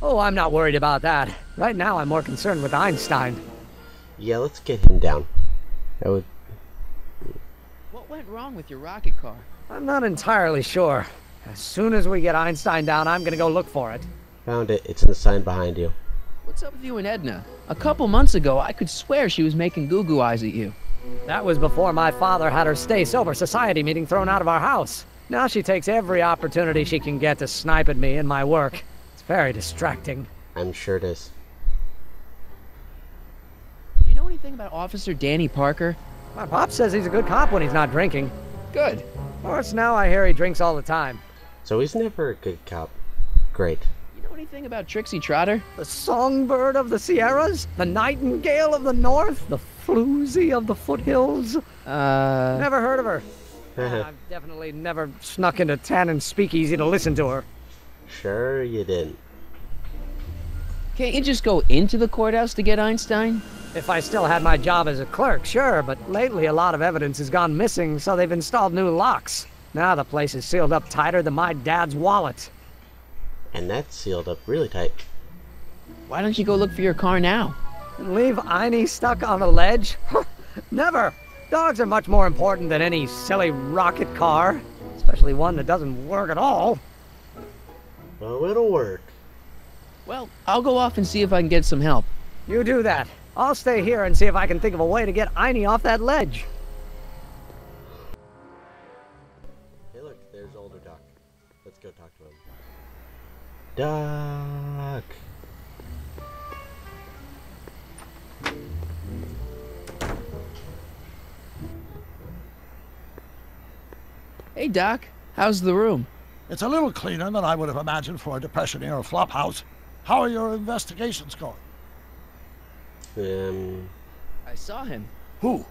Oh, I'm not worried about that. Right now, I'm more concerned with Einstein. Yeah, let's get him down. That would... What went wrong with your rocket car? I'm not entirely sure. As soon as we get Einstein down, I'm gonna go look for it. Found it. It's in the sign behind you. What's up with you and Edna? A couple months ago, I could swear she was making goo-goo eyes at you. That was before my father had her Stay Sober Society meeting thrown out of our house. Now she takes every opportunity she can get to snipe at me and my work. It's very distracting. I'm sure it is. Do you know anything about Officer Danny Parker? My pop says he's a good cop when he's not drinking. Good. Of course, now I hear he drinks all the time. So he's never a good cop. Great. You know anything about Trixie Trotter? The songbird of the Sierras? The nightingale of the north? The floozy of the foothills? Never heard of her. I've definitely never snuck into Tannen's speakeasy to listen to her. Sure you didn't. Can't you just go into the courthouse to get Einstein? If I still had my job as a clerk, sure, but lately a lot of evidence has gone missing, so they've installed new locks. Now the place is sealed up tighter than my dad's wallet. And that's sealed up really tight. Why don't you go look for your car now? And leave Einie stuck on a ledge? Never! Dogs are much more important than any silly rocket car. Especially one that doesn't work at all. Oh, it'll work. Well, I'll go off and see if I can get some help. You do that. I'll stay here and see if I can think of a way to get Einie off that ledge. Hey look, there's older Doc. Let's go talk to him. Doc! Hey, Doc. How's the room? It's a little cleaner than I would have imagined for a Depression-era flophouse. How are your investigations going? I saw him. Who?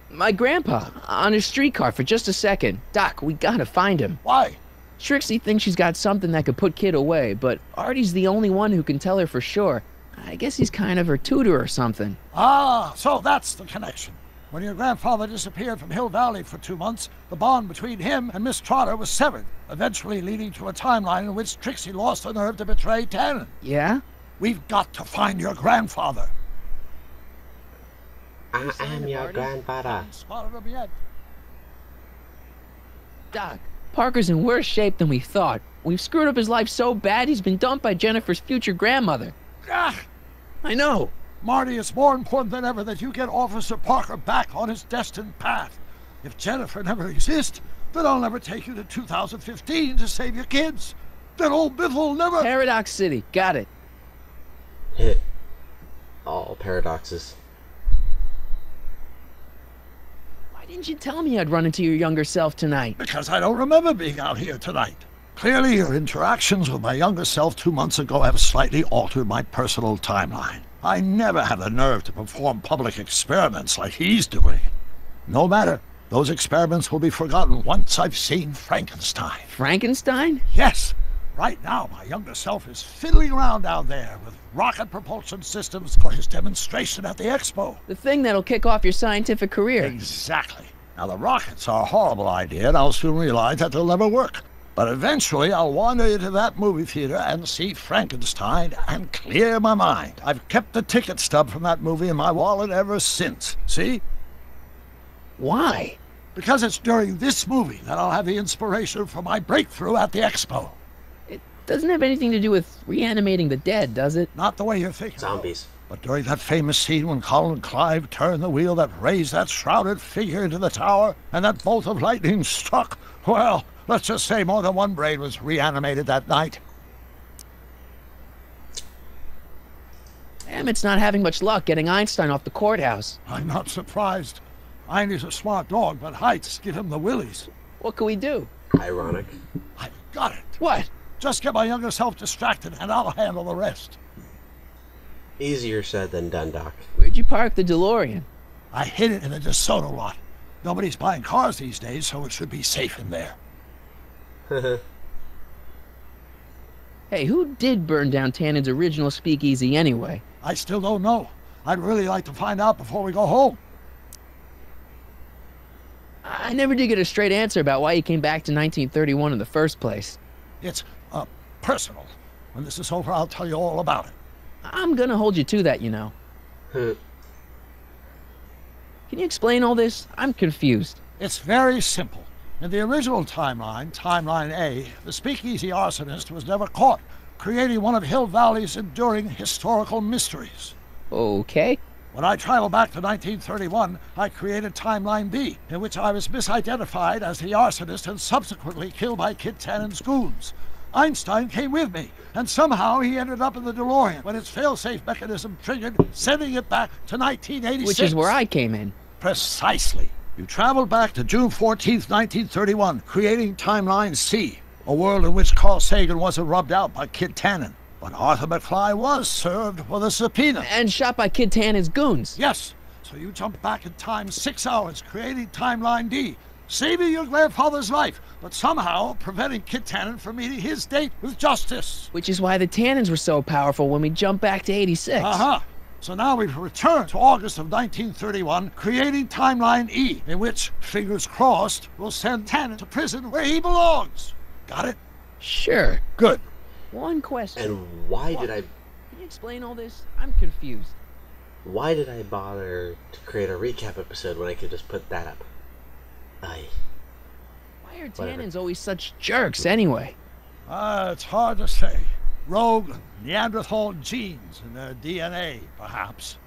My grandpa, on his streetcar for just a second. Doc, we gotta find him. Why? Trixie thinks she's got something that could put Kid away, but Artie's the only one who can tell her for sure. I guess he's kind of her tutor or something. Ah, so that's the connection. When your grandfather disappeared from Hill Valley for 2 months, the bond between him and Miss Trotter was severed, eventually leading to a timeline in which Trixie lost the nerve to betray Tannen. Yeah? We've got to find your grandfather. I am your grandfather. Spotted him yet? Doc, Parker's in worse shape than we thought. We've screwed up his life so bad he's been dumped by Jennifer's future grandmother. Ah, I know. Marty, it's more important than ever that you get Officer Parker back on his destined path. If Jennifer never exists, then I'll never take you to 2015 to save your kids. Then old Biff will never... Paradox City, got it. Hit. All paradoxes. Why didn't you tell me I'd run into your younger self tonight? Because I don't remember being out here tonight. Clearly, your interactions with my younger self 2 months ago have slightly altered my personal timeline. I never had the nerve to perform public experiments like he's doing. No matter. Those experiments will be forgotten once I've seen Frankenstein. Frankenstein? Yes. Right now, my younger self is fiddling around down there with rocket propulsion systems for his demonstration at the expo. The thing that'll kick off your scientific career. Exactly. Now, the rockets are a horrible idea, and I'll soon realize that they'll never work. But eventually, I'll wander into that movie theater and see Frankenstein and clear my mind. I've kept the ticket stub from that movie in my wallet ever since. See? Why? Because it's during this movie that I'll have the inspiration for my breakthrough at the expo. It doesn't have anything to do with reanimating the dead, does it? Not the way you're thinking. Zombies. But during that famous scene when Colin Clive turned the wheel that raised that shrouded figure into the tower, and that bolt of lightning struck, well, let's just say more than one brain was reanimated that night. Emmett's not having much luck getting Einstein off the courthouse. I'm not surprised. Einie's a smart dog, but heights give him the willies. What can we do? Ironic. I've got it. What? Just get my younger self distracted, and I'll handle the rest. Easier said than done, Doc. Where'd you park the DeLorean? I hid it in the DeSoto lot. Nobody's buying cars these days, so it should be safe in there. Hey, who did burn down Tannen's original speakeasy anyway? I still don't know. I'd really like to find out before we go home. I never did get a straight answer about why you came back to 1931 in the first place. It's, personal. When this is over, I'll tell you all about it. I'm gonna hold you to that, you know. Can you explain all this? I'm confused. It's very simple. In the original timeline, Timeline A, the speakeasy arsonist was never caught, creating one of Hill Valley's enduring historical mysteries. Okay. When I travel back to 1931, I created Timeline B, in which I was misidentified as the arsonist and subsequently killed by Kit Tannen's goons. Einstein came with me, and somehow he ended up in the DeLorean when its failsafe mechanism triggered, sending it back to 1986. Which is where I came in. Precisely. You traveled back to June 14th, 1931, creating Timeline C, a world in which Carl Sagan wasn't rubbed out by Kit Tannen. But Arthur McFly was served with a subpoena. And shot by Kit Tannen's goons. Yes. So you jumped back in time 6 hours, creating Timeline D, saving your grandfather's life, but somehow preventing Kit Tannen from meeting his date with justice. Which is why the Tannens were so powerful when we jumped back to 86. Uh-huh. So now we've returned to August of 1931, creating Timeline E, in which, fingers crossed, we'll send Tannen to prison where he belongs. Got it? Sure. Good. One question. And why did I... Can you explain all this? I'm confused. Why did I bother to create a recap episode when I could just put that up? Why are Whatever. Tannens always such jerks anyway? It's hard to say. Rogue Neanderthal genes in their DNA, perhaps.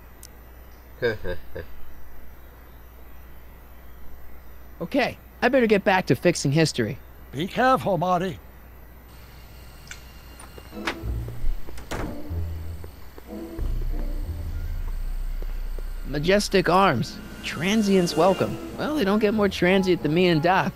Okay, I better get back to fixing history. Be careful, Marty. Majestic Arms. Transients welcome. Well, they don't get more transient than me and Doc.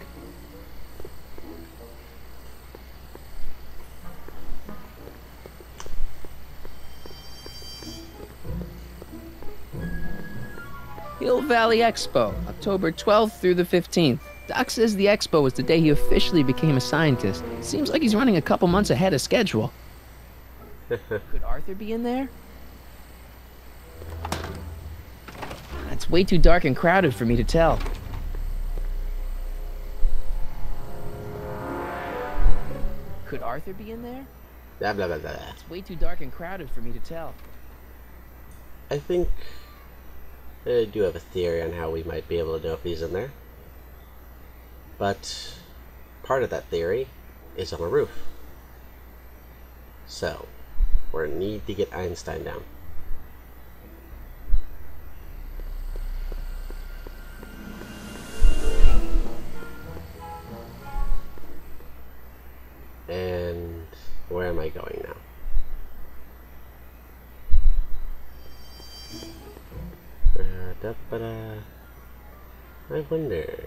Hill Valley Expo, October 12th through the 15th. Doc says the expo was the day he officially became a scientist. Seems like he's running a couple months ahead of schedule. Could Arthur be in there? It's way too dark and crowded for me to tell. Could Arthur be in there? Blah, blah, blah, blah. It's way too dark and crowded for me to tell. I think I do have a theory on how we might be able to know if he's in there. But part of that theory is on a roof. So, we need to get Einstein down. And where am I going now? I wonder.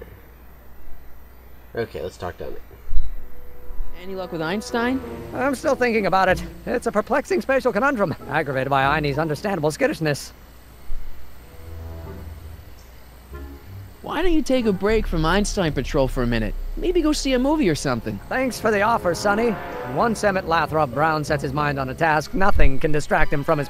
Okay, let's talk down there. Any luck with Einstein? I'm still thinking about it. It's a perplexing spatial conundrum, aggravated by Einie's understandable skittishness. Why don't you take a break from Einstein Patrol for a minute? Maybe go see a movie or something. Thanks for the offer, Sonny. Once Emmett Lathrop Brown sets his mind on a task, nothing can distract him from his